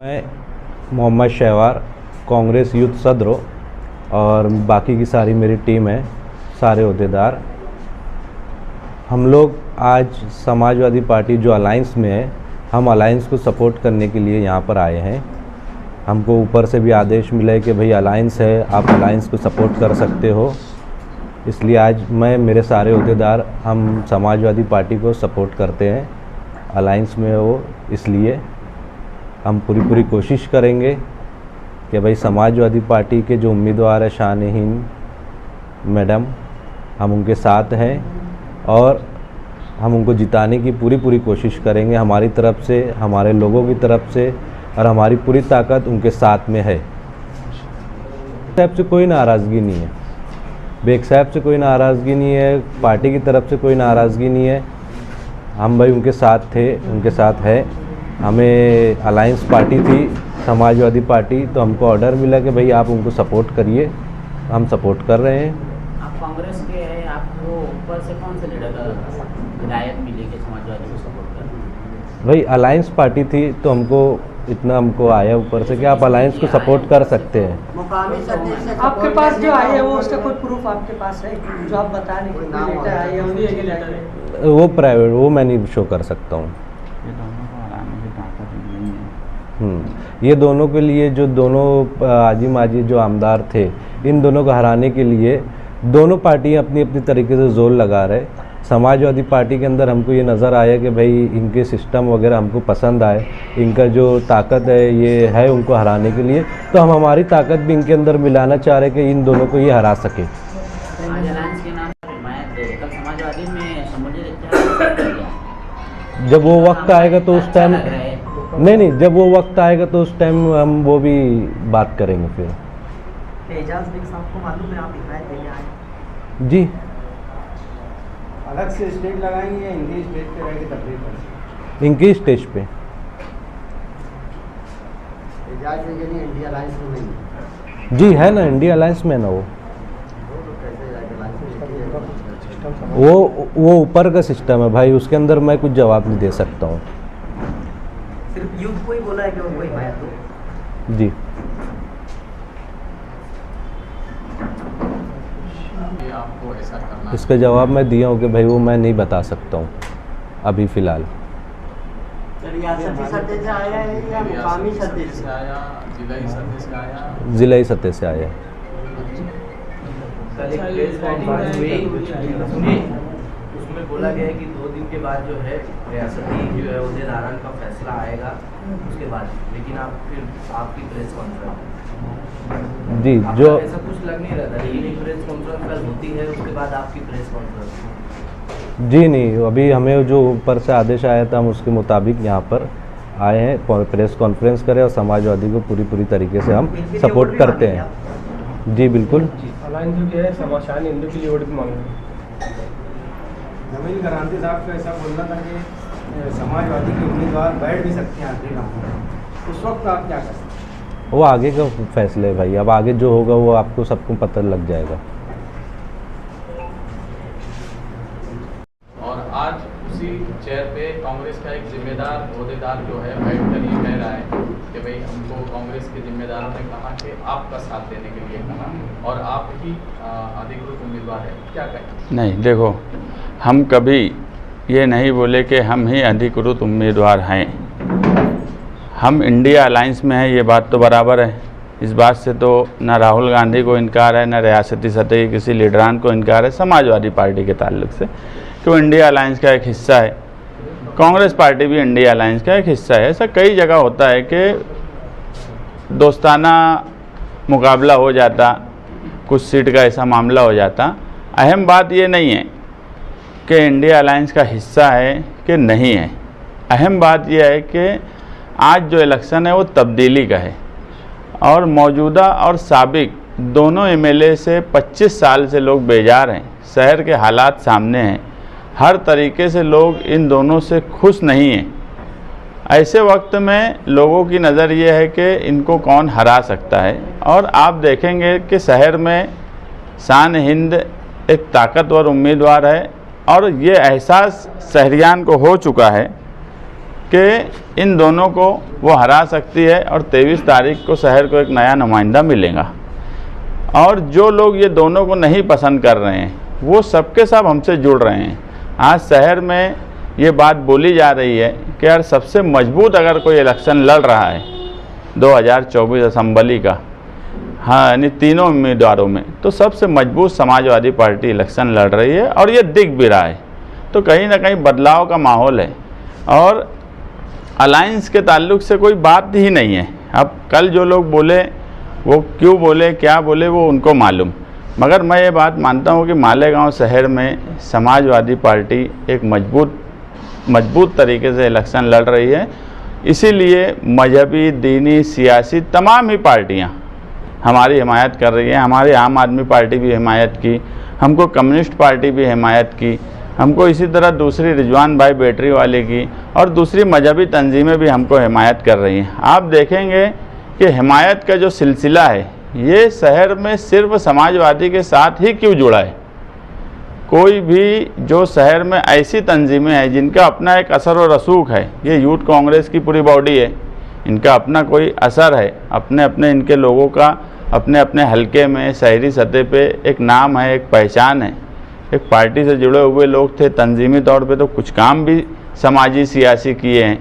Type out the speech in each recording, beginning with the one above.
मैं मोहम्मद शहवार कांग्रेस यूथ सदर और बाकी की सारी मेरी टीम है, सारे ओहदेदार। हम लोग आज समाजवादी पार्टी जो अलायंस में है, हम अलायंस को सपोर्ट करने के लिए यहाँ पर आए हैं। हमको ऊपर से भी आदेश मिला है कि भाई अलायंस है, आप अलायंस को सपोर्ट कर सकते हो। इसलिए आज मैं मेरे सारे ओहदेदार हम समाजवादी पार्टी को सपोर्ट करते हैं, अलायंस में हो। इसलिए हम पूरी कोशिश करेंगे कि भाई समाजवादी पार्टी के जो उम्मीदवार है शान-ए-हिंद मैडम, हम उनके साथ हैं और हम उनको जिताने की पूरी कोशिश करेंगे। हमारी तरफ से, हमारे लोगों की तरफ से और हमारी पूरी ताकत उनके साथ में है। साहब से कोई नाराज़गी नहीं है, बेग साहब से कोई नाराज़गी नहीं है, पार्टी की तरफ से कोई नाराज़गी नहीं है। हम भाई उनके साथ थे, उनके साथ है। हमें अलायंस पार्टी थी समाजवादी पार्टी, तो हमको ऑर्डर मिला कि भाई आप उनको सपोर्ट करिए, हम सपोर्ट कर रहे हैं। आप कांग्रेस के हैं, आपको ऊपर से कौन से लीडर का हिदायत मिली कि समाजवादी को सपोर्ट करें? भाई अलायंस पार्टी थी तो हमको आया ऊपर से कि आप अलायंस को सपोर्ट कर सकते हैं। आपके पास जो आई है वो उसका कोई प्रूफ आपके पास है जो आप बता रहे हैं कि लेटर आई है? वो प्राइवेट, वो मैं नहीं शो कर सकता हूँ। ये दोनों के लिए जो दोनों आजी माजी जो आमदार थे, इन दोनों को हराने के लिए दोनों पार्टियां अपनी अपनी तरीके से जोर लगा रहे। समाजवादी पार्टी के अंदर हमको ये नज़र आया कि भाई इनके सिस्टम वगैरह हमको पसंद आए, इनका जो ताकत है ये है उनको हराने के लिए, तो हम हमारी ताकत भी इनके अंदर मिलाना चाह रहे कि इन दोनों को ये हरा सके। जब वो वक्त आएगा तो उस टाइम नहीं, जब वो वक्त आएगा तो उस टाइम हम वो भी बात करेंगे फिर। एजाज बेग साहब को मालूम है आप हिदायत देने आए? जी। अलग से स्टेज लगाएंगे या इनकी स्टेज पे रहेगी तकरीर पर? इनकी स्टेज पे। एजाज बेग यानी इंडिया अलायंस में नहीं है? जी है ना, इंडिया अलायंस में ना वो ऊपर का सिस्टम है भाई, उसके अंदर मैं कुछ जवाब नहीं दे सकता हूँ। सिर्फ यूथ को ही बोला है कि वो हिदायत दो? जी। आपको ऐसा करना, इसका जवाब मैं दिया हूँ कि भाई वो मैं नहीं बता सकता हूँ अभी फ़िलहाल। रियासती सतह से आया है या मुकामी सतह से आया, जिलाई सतह से आया? जिलाई सतह से आया। कल एक प्रेस कॉन्फ्रेंस हुई, उसमें बोला गया है कि 2 दिन के बाद जो है रियासती जो है ओहदेदारान का फैसला आएगा उसके बाद, लेकिन आप फिर आपकी प्रेस कॉन्फ्रेंस जी जो ऐसा कुछ लग नहीं रहा था, लेकिन प्रेस कॉन्फ्रेंस कल होती है उसके बाद आपकी प्रेस कॉन्फ्रेंस? जी नहीं, अभी हमें जो ऊपर से आदेश आया था हम उसके मुताबिक यहाँ पर आए हैं, प्रेस कॉन्फ्रेंस करें और समाजवादी को पूरी तरीके से हम सपोर्ट करते हैं। जी बिल्कुल। अलायंस जो है समाशान हिंदू के लिए वोट भी मांग रहे हैं। जमील गांधी साहब का ऐसा बोलना था कि समाजवादी के उम्मीदवार बैठ भी सकते हैं आखिरी राउंड में, उस वक्त आप क्या करें? वो आगे का फैसला है भाई, अब आगे जो होगा वो आपको सबको पता लग जाएगा। और आज उसी चेयर पे कांग्रेस का एक जिम्मेदार ओहदेदार जो है बैठकर ये कह रहा है कि भाई हमको कांग्रेस के जिम्मेदारों ने कहा कि आपका साथ देने के लिए कहा और आप ही अधिकृत उम्मीदवार है, क्या कहें? नहीं, देखो हम कभी ये नहीं बोले कि हम ही अधिकृत उम्मीदवार हैं। हम इंडिया अलायंस में हैं, ये बात तो बराबर है। इस बात से तो ना राहुल गांधी को इनकार है, ना रियासती सतह के किसी लीडरान को इनकार है समाजवादी पार्टी के ताल्लुक से कि वो इंडिया अलायंस का एक हिस्सा है। कांग्रेस पार्टी भी इंडिया अलायंस का एक हिस्सा है। ऐसा कई जगह होता है कि दोस्ताना मुकाबला हो जाता, कुछ सीट का ऐसा मामला हो जाता। अहम बात ये नहीं है कि इंडिया अलायंस का हिस्सा है कि नहीं है। अहम बात यह है कि आज जो इलेक्शन है वो तब्दीली का है और मौजूदा और साबिक दोनों एमएलए से 25 साल से लोग बेजार हैं। शहर के हालात सामने हैं, हर तरीके से लोग इन दोनों से खुश नहीं हैं। ऐसे वक्त में लोगों की नज़र ये है कि इनको कौन हरा सकता है और आप देखेंगे कि शहर में शान-ए-हिंद एक ताकतवर उम्मीदवार है और ये एहसास शहरियान को हो चुका है कि इन दोनों को वो हरा सकती है और 23 तारीख को शहर को एक नया नुमाइंदा मिलेगा। और जो लोग ये दोनों को नहीं पसंद कर रहे हैं वो सबके सब हमसे जुड़ रहे हैं। आज शहर में ये बात बोली जा रही है कि यार सबसे मजबूत अगर कोई इलेक्शन लड़ रहा है 2024 असेंबली का, हाँ यानी तीनों उम्मीदवारों में, तो सबसे मजबूत समाजवादी पार्टी इलेक्शन लड़ रही है और ये दिख भी रहा है। तो कहीं ना कहीं बदलाव का माहौल है और अलायंस के ताल्लुक से कोई बात ही नहीं है। अब कल जो लोग बोले वो क्यों बोले, क्या बोले, वो उनको मालूम। मगर मैं ये बात मानता हूँ कि मालेगांव शहर में समाजवादी पार्टी एक मजबूत तरीके से इलेक्शन लड़ रही है। इसीलिए मजहबी, दीनी, सियासी तमाम ही पार्टियाँ हमारी हिमायत कर रही हैं। हमारी आम आदमी पार्टी भी हिमायत की, हमको कम्युनिस्ट पार्टी भी हिमायत की, हमको इसी तरह दूसरी रिजवान भाई बैटरी वाले की और दूसरी मजहबी तंजीमें भी हमको हिमायत कर रही हैं। आप देखेंगे कि हिमायत का जो सिलसिला है ये शहर में सिर्फ समाजवादी के साथ ही क्यों जुड़ा है। कोई भी जो शहर में ऐसी तंजीमें हैं जिनका अपना एक असर और रसूख है, ये यूथ कांग्रेस की पूरी बॉडी है, इनका अपना कोई असर है, अपने अपने इनके लोगों का अपने अपने हलके में शहरी सतह पे एक नाम है, एक पहचान है, एक पार्टी से जुड़े हुए लोग थे, तंजीमी तौर पे तो कुछ काम भी समाजी सियासी किए हैं।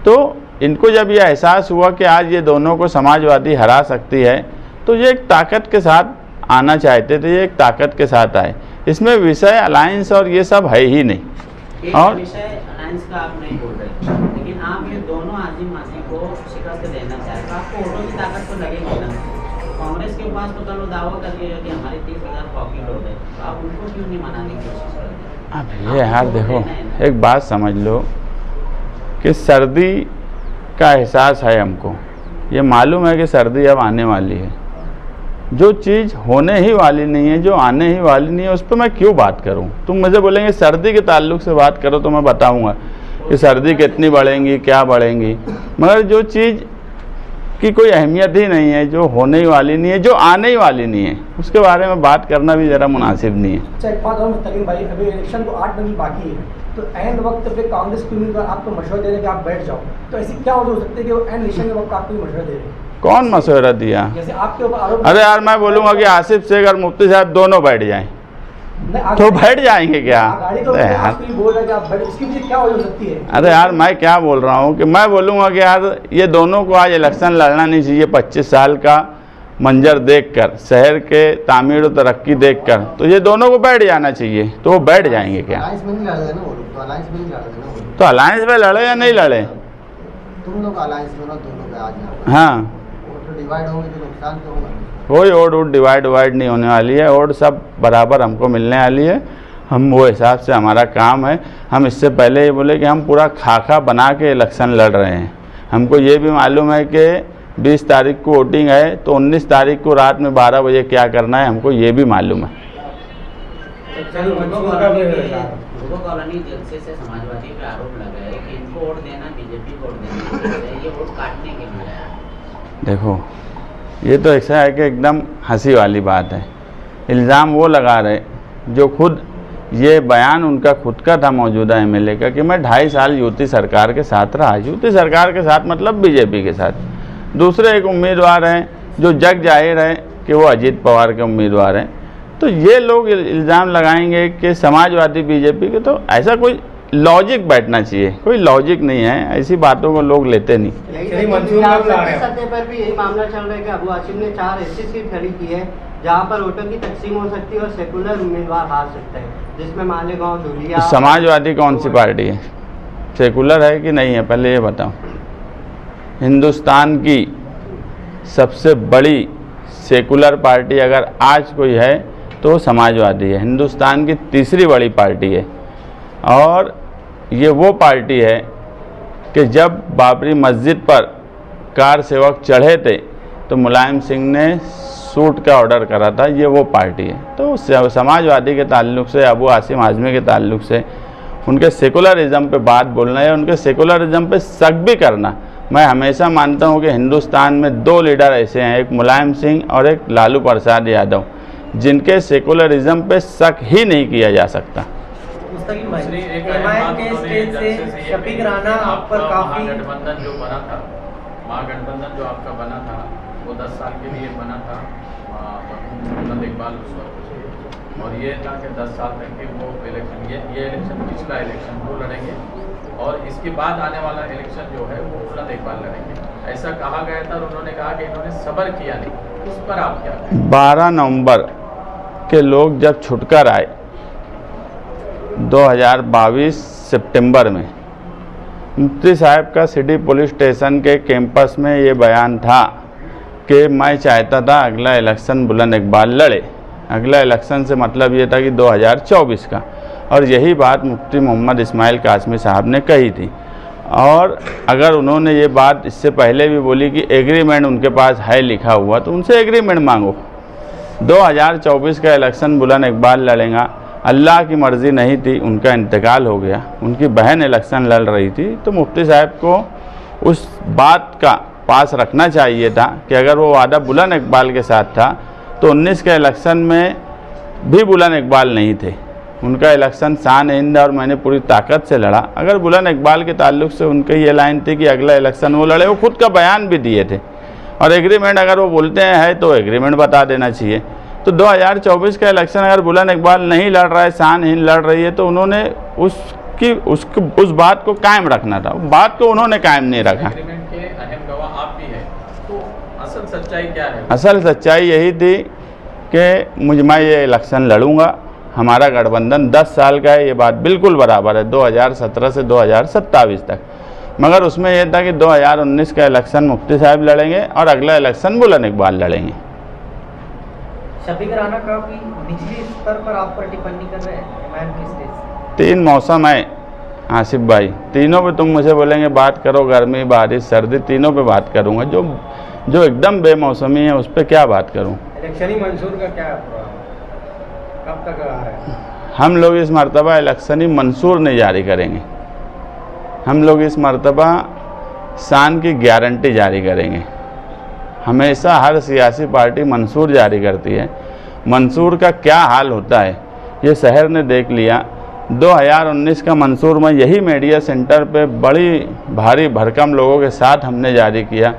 तो इनको जब ये एहसास हुआ कि आज ये दोनों को समाजवादी हरा सकती है तो ये एक ताकत के साथ आना चाहते थे, ये एक ताकत के साथ आए। इसमें विषय अलायंस और ये सब है ही नहीं। और विषय अलायंस का आप नहीं बोल रहे, लेकिन आप ये दोनों आजिम मासी को शिकस्त देना चाहते हैं, आपको वोटों की ताकत तो लगेगी ना। कांग्रेस के पास तो कल दावा कर लिया कि हमारे 30,000 पॉकेट हो गए, तो आप उनको क्यों नहीं मनाने की कोशिश करते? अब ये यार देखो, एक बात समझ लो कि सर्दी का एहसास है हमको, ये मालूम है कि सर्दी अब आने वाली है। जो चीज़ होने ही वाली नहीं है, जो आने ही वाली नहीं है, उस पर मैं क्यों बात करूं? तुम मुझे बोलेंगे सर्दी के ताल्लुक से बात करो तो मैं बताऊंगा कि सर्दी कितनी बढ़ेंगी, क्या बढ़ेंगी, मगर जो चीज़ की कोई अहमियत ही नहीं है, जो होने ही वाली नहीं है, जो आने ही वाली नहीं है, उसके बारे में बात करना भी ज़रा मुनासिब नहीं है। अच्छा, एक बात और मुस्तकीम भाई, अभी इलेक्शन तो 8 दिन बाकी है, तो एंड वक्त पे कांग्रेस के उम्मीदवार आपको मशवरा दे रहे हैं कि आप बैठ जाओ, तो ऐसी क्या वजह हो सकती है कि वो एंड इलेक्शन के वक्त आपको मशवरा दे रहे हैं? कौन मशवरा दिया? जैसे आपके ऊपर आरोप। अरे यार मैं बोलूँगा कि आसिफ शेख और मुफ्ती साहब दोनों बैठ जाएं तो बैठ जाएंगे क्या? अरे यार मैं क्या बोल रहा हूँ कि मैं बोलूँगा कि यार ये दोनों को आज इलेक्शन लड़ना नहीं चाहिए। 25 साल का मंजर देखकर, शहर के तामीर और तरक्की देखकर, तो ये दोनों को बैठ जाना चाहिए। तो वो बैठ जाएंगे क्या? तो अलायंस में लड़े या नहीं लड़े? तुम लोग अलायंस में ना, दोनों पे आज हाँ, तो डिवाइड होंगे तो नुकसान तो होगा। कोई वोट डिवाइड नहीं होने वाली है, वोट सब बराबर हमको मिलने वाली है। हम वो हिसाब से हमारा काम है। हम इससे पहले ये बोले कि हम पूरा खाका बना के इलेक्शन लड़ रहे हैं। हमको ये भी मालूम है कि 20 तारीख को वोटिंग है, तो 19 तारीख को रात में 12 बजे क्या करना है, हमको ये भी मालूम है। कॉलोनी जलसे से समाजवादी पे आरोप लगा है कि इनको वोट देना बीजेपी को वोट देना, ये वोट काटने के लिए है। देखो ये तो ऐसा है कि एकदम हंसी वाली बात है। इल्ज़ाम वो लगा रहे जो खुद, ये बयान उनका खुद का था मौजूदा एमएलए का कि मैं 2.5 साल यूपी सरकार के साथ रहा। यूपी सरकार के साथ मतलब बीजेपी के साथ। दूसरे एक उम्मीदवार हैं जो जग जाहिर है कि वो अजीत पवार के उम्मीदवार हैं। तो ये लोग इल्ज़ाम लगाएंगे कि समाजवादी बीजेपी के, तो ऐसा कोई लॉजिक बैठना चाहिए। कोई लॉजिक नहीं है, ऐसी बातों को लोग लेते नहीं। सतह पर भी यही मामला चल रहा है कि अबू आसिम ने 4 ऐसी सीट खड़ी की है जहां पर वोटों की तकसीम हो सकती है और सेकुलर उम्मीदवार हार सकता है, जिसमें मालेगांव, धुलिया। समाजवादी कौन सी पार्टी है? सेकुलर है कि नहीं है, पहले ये बताओ। हिंदुस्तान की सबसे बड़ी सेकुलर पार्टी अगर आज कोई है तो समाजवादी है। हिंदुस्तान की तीसरी बड़ी पार्टी है और ये वो पार्टी है कि जब बाबरी मस्जिद पर कार सेवक चढ़े थे तो मुलायम सिंह ने शूट का ऑर्डर करा था। ये वो पार्टी है। तो समाजवादी के ताल्लुक से, अबू आसिम आज़मी के ताल्लुक से, उनके सेकुलरिज्म पे बात बोलना है, उनके सेकुलरिज्म पे शक भी करना। मैं हमेशा मानता हूँ कि हिंदुस्तान में 2 लीडर ऐसे हैं, एक मुलायम सिंह और एक लालू प्रसाद यादव, जिनके सेकुलरिज्म पे शक ही नहीं किया जा सकता। मुस्तकिल भाई, दूसरी एक एमआईएम के स्टेज से शफीक राणा आप पर काफी महागठबंधन जो बना था, महागठबंधन जो आपका बना था वो 10 साल के लिए बना था, मरहूम इकबाल उस वक्त से, और ये था कि 10 साल तक के वो इलेक्शन, ये इलेक्शन पिछला इलेक्शन वो लड़ेंगे और इसके बाद आने वाला इलेक्शन जो है वो बुलंद इकबाल लड़ेंगे, ऐसा कहा गया था। और उन्होंने कहा कि इन्होंने सब्र किया नहीं, उस पर आप क्या कहें? 12 नवंबर के लोग जब छुटकर आए 2022 सितंबर में, मुफ्ती साहब का सिटी पुलिस स्टेशन के कैंपस में ये बयान था कि मैं चाहता था अगला इलेक्शन बुलंद इकबाल लड़े। अगला इलेक्शन से मतलब ये था कि 2024 का, और यही बात मुफ्ती मोहम्मद इस्माइल कासमी साहब ने कही थी। और अगर उन्होंने ये बात इससे पहले भी बोली कि एग्रीमेंट उनके पास है लिखा हुआ, तो उनसे एग्रीमेंट मांगो। 2024 का इलेक्शन बुलंद इकबाल लड़ेगा। अल्लाह की मर्ज़ी नहीं थी, उनका इंतकाल हो गया, उनकी बहन इलेक्शन लड़ रही थी, तो मुफ्ती साहब को उस बात का पास रखना चाहिए था कि अगर वो वादा बुलंद इकबाल के साथ था तो 19 के इलेक्शन में भी बुलंद इकबाल नहीं थे। उनका इलेक्शन शान हिंद और मैंने पूरी ताकत से लड़ा। अगर बुलंद इकबाल के ताल्लुक से उनकी ये लाइन थी कि अगला इलेक्शन वो लड़े, वो खुद का बयान भी दिए थे। और एग्रीमेंट अगर वो बोलते हैं तो एग्रीमेंट बता देना चाहिए। तो 2024 का इलेक्शन अगर बुलंद इकबाल नहीं लड़ रहा है, शान हिंद लड़ रही है, तो उन्होंने उस बात को कायम रखना था। बात को उन्होंने कायम नहीं रखा। एग्रीमेंट के अहम गवाह आप भी हैं, तो असल सच्चाई क्या है? असल सच्चाई यही थी कि मैं ये इलेक्शन लड़ूंगा, हमारा गठबंधन 10 साल का है, ये बात बिल्कुल बराबर है, 2017 से 2027 तक। मगर उसमें यह था कि 2019 का इलेक्शन मुफ्ती साहब लड़ेंगे और अगला इलेक्शन बुलंद इकबाल लड़ेंगे। शफीक राणा काफी निचली स्तर पर आप पर टिप्पणी कर रहे हैं एमआईएम के स्टेज से। 3 मौसम है आसिफ भाई, तीनों पे तुम मुझे बोलेंगे बात करो, गर्मी बारिश सर्दी, तीनों पे बात करूँगा। जो एकदम बेमौसमी है उस पर क्या बात करूँ? इलेक्शनी मंशूर का क्या प्रोग्राम, कब तक आ रहा है? हम लोग इस मरतबा इलेक्शनी मंशूर नहीं जारी करेंगे। हम लोग इस मरतबा शान की गारंटी जारी करेंगे। हमेशा हर सियासी पार्टी मंशूर जारी करती है। मंशूर का क्या हाल होता है ये शहर ने देख लिया। 2019 का मंशूर में यही मीडिया सेंटर पे बड़ी भारी भरकम लोगों के साथ हमने जारी किया।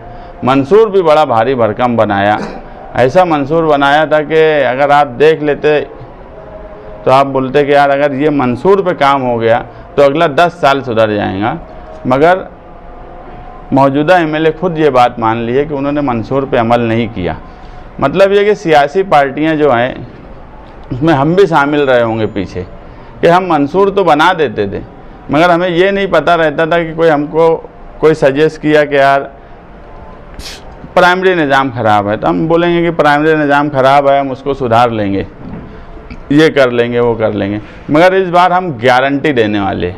मंशूर भी बड़ा भारी भरकम बनाया। ऐसा मंशूर बनाया था कि अगर आप देख लेते तो आप बोलते कि यार अगर ये मंशूर पे काम हो गया तो अगला 10 साल सुधर जाएगा। मगर मौजूदा एमएलए खुद ये बात मान ली है कि उन्होंने मंशूर पे अमल नहीं किया। मतलब ये कि सियासी पार्टियां जो हैं उसमें हम भी शामिल रहे होंगे पीछे, कि हम मंशूर तो बना देते थे मगर हमें ये नहीं पता रहता था कि कोई हमको कोई सजेस्ट किया कि यार प्राइमरी निज़ाम ख़राब है, तो हम बोलेंगे कि प्राइमरी निज़ाम ख़राब है, हम उसको सुधार लेंगे, ये कर लेंगे, वो कर लेंगे। मगर इस बार हम गारंटी देने वाले।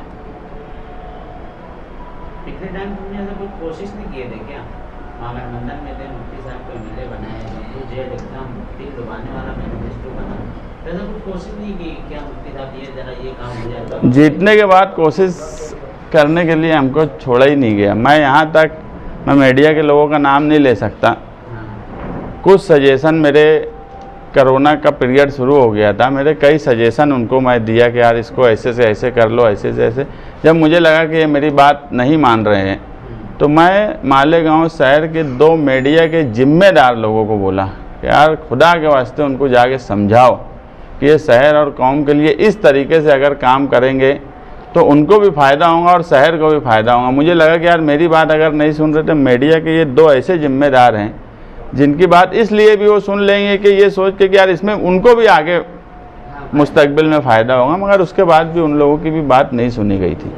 पिछले टाइम तुमने ऐसा कोई कोशिश नहीं किए थे क्या? महागठबंधन में थे, मुफ्ती साहब को एमएलए बनाए, जेड एकदम दिल दबाने वाला मैनिफेस्टो बना, तो ऐसा कुछ कोशिश नहीं की क्या मुफ्ती साहब ये जरा ये काम हो जाए? जीतने के बाद कोशिश करने के लिए हमको छोड़ा ही नहीं गया। मैं यहाँ तक मैं मीडिया के लोगों का नाम नहीं ले सकता। कुछ सजेशन मेरे कोरोना का पीरियड शुरू हो गया था, मेरे कई सजेशन उनको मैं दिया कि यार इसको ऐसे से ऐसे कर लो, ऐसे से ऐसे। जब मुझे लगा कि ये मेरी बात नहीं मान रहे हैं तो मैं मालेगांव शहर के 2 मीडिया के जिम्मेदार लोगों को बोला कि यार खुदा के वास्ते उनको जाके समझाओ कि ये शहर और कौम के लिए इस तरीके से अगर काम करेंगे तो उनको भी फ़ायदा होगा और शहर को भी फ़ायदा होगा। मुझे लगा कि यार मेरी बात अगर नहीं सुन रहे तो मीडिया के ये 2 ऐसे जिम्मेदार हैं जिनकी बात इसलिए भी वो सुन लेंगे कि ये सोच के कि यार इसमें उनको भी आगे मुस्तकबिल में फ़ायदा होगा, मगर उसके बाद भी उन लोगों की भी बात नहीं सुनी गई थी।